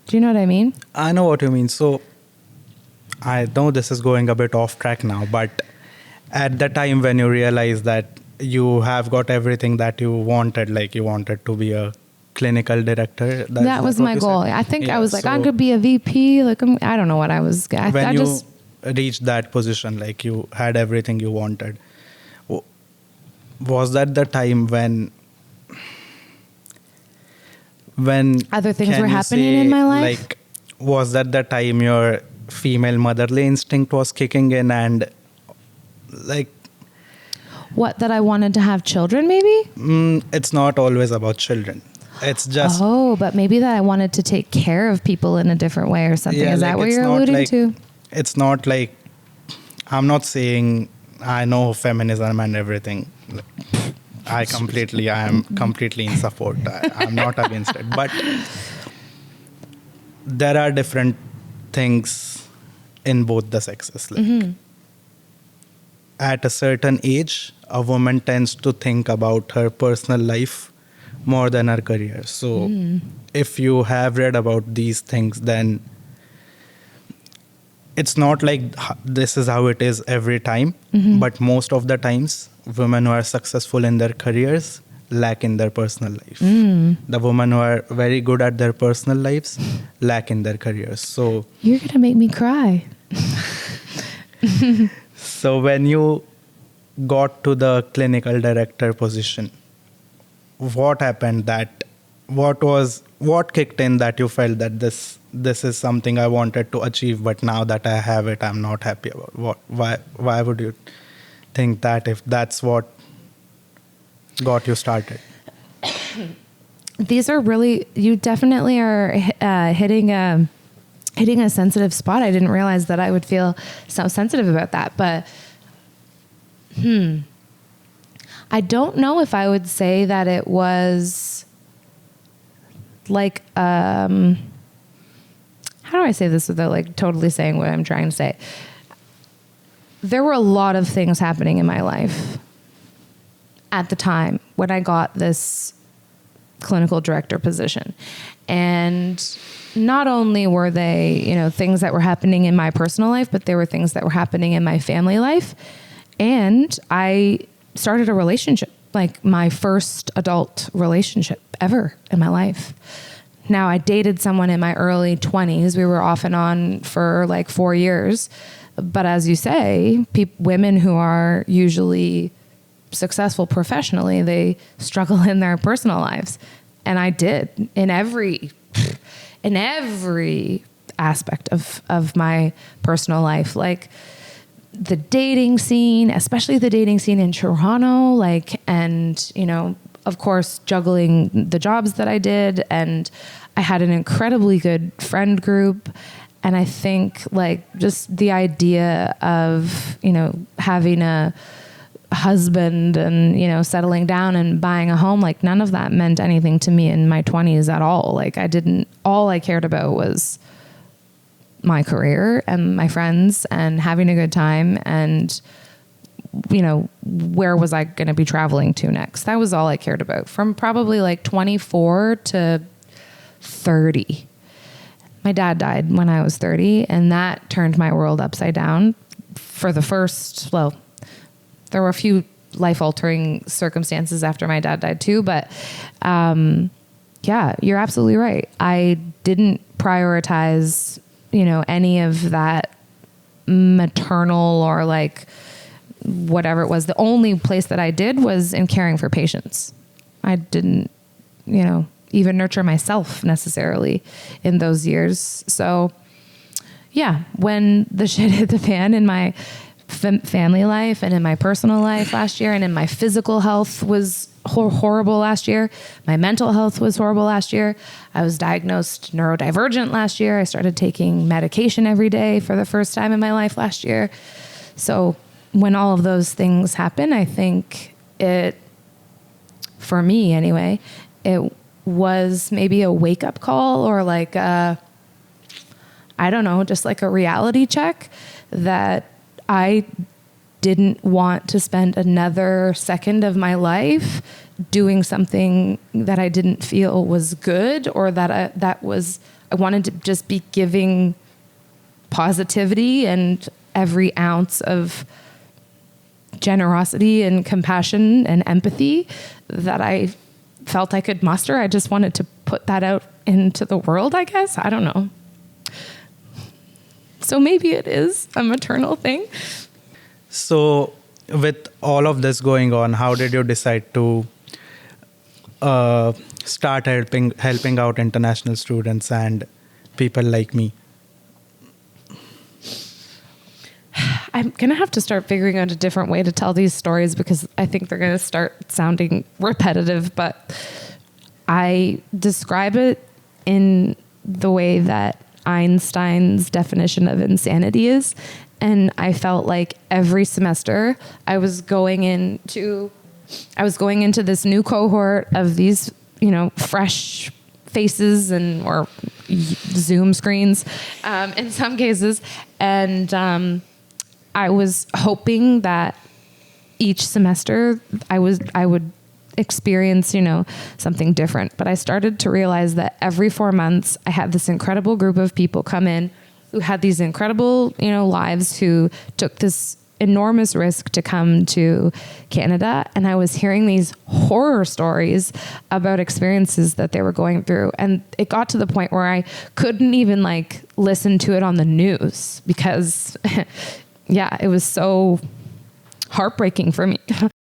Do you know what I mean? I know what you mean. So I know this is going a bit off track now, but at the time when you realize that you have got everything that you wanted, like you wanted to be a clinical director. That was my goal. Said? I think Yeah, I was like, so I could be a VP. Like, I don't know what I was. when I you just reached that position, like you had everything you wanted, was that the time when other things can were you happening say, in my life? like, was that the time your female motherly instinct was kicking in and like What, that I wanted to have children, maybe? it's not always about children. It's just But maybe that I wanted to take care of people in a different way or something. Yeah, Is like, that what it's you're not alluding like- to? it's not like, I'm not saying I know feminism and everything. I am completely in support. I'm not against it. But there are different things in both the sexes. Like, at a certain age, a woman tends to think about her personal life more than her career. So if you have read about these things, then it's not like this is how it is every time, but most of the times, women who are successful in their careers lack in their personal life. The women who are very good at their personal lives lack in their careers. So You're going to make me cry. So when you got to the clinical director position, what happened what kicked in that you felt that this is something I wanted to achieve, but now that I have it, I'm not happy about? Why would you think that, if that's what got you started? These are really, you definitely are hitting a sensitive spot. I didn't realize that I would feel so sensitive about that, but I don't know if I would say that it was like, how do I say this without like totally saying what I'm trying to say? There were a lot of things happening in my life at the time when I got this clinical director position. And not only were they, things that were happening in my personal life, but there were things that were happening in my family life. And I started a relationship, like my first adult relationship ever in my life. Now, I dated someone in my early 20s. We were off and on for like 4 years. But as you say, women who are usually successful professionally, they struggle in their personal lives. And I did in every aspect of my personal life. Like the dating scene, especially the dating scene in Toronto, and, of course, juggling the jobs that I did. And I had an incredibly good friend group. And I think just the idea of, having a husband and, settling down and buying a home, none of that meant anything to me in my 20s at all. All I cared about was my career and my friends and having a good time and, where was I going to be traveling to next? That was all I cared about from probably 24 to 30. My dad died when I was 30, and that turned my world upside down for the first, there were a few life-altering circumstances after my dad died too, but yeah, you're absolutely right. I didn't prioritize, any of that maternal or whatever it was. The only place that I did was in caring for patients. I didn't, even nurture myself necessarily in those years. So yeah, when the shit hit the fan in my family life and in my personal life last year, and in my physical health was horrible last year. My mental health was horrible last year. I was diagnosed neurodivergent last year. I started taking medication every day for the first time in my life last year. So when all of those things happen, I think for me anyway, it was maybe a wake-up call or I don't know, just a reality check that I didn't want to spend another second of my life doing something that I didn't feel was good, or that I wanted to just be giving positivity and every ounce of generosity and compassion and empathy that I felt I could muster. I just wanted to put that out into the world, I guess. I don't know. So maybe it is a maternal thing. So with all of this going on, how did you decide to start helping out international students and people like me? I'm going to have to start figuring out a different way to tell these stories, because I think they're going to start sounding repetitive, but I describe it in the way that Einstein's definition of insanity is. And I felt like every semester I was going into this new cohort of these, fresh faces or Zoom screens, in some cases. And, I was hoping that each semester I would experience, something different. But I started to realize that every 4 months I had this incredible group of people come in who had these incredible, lives, who took this enormous risk to come to Canada. And I was hearing these horror stories about experiences that they were going through. And it got to the point where I couldn't even listen to it on the news, because yeah, it was so heartbreaking for me.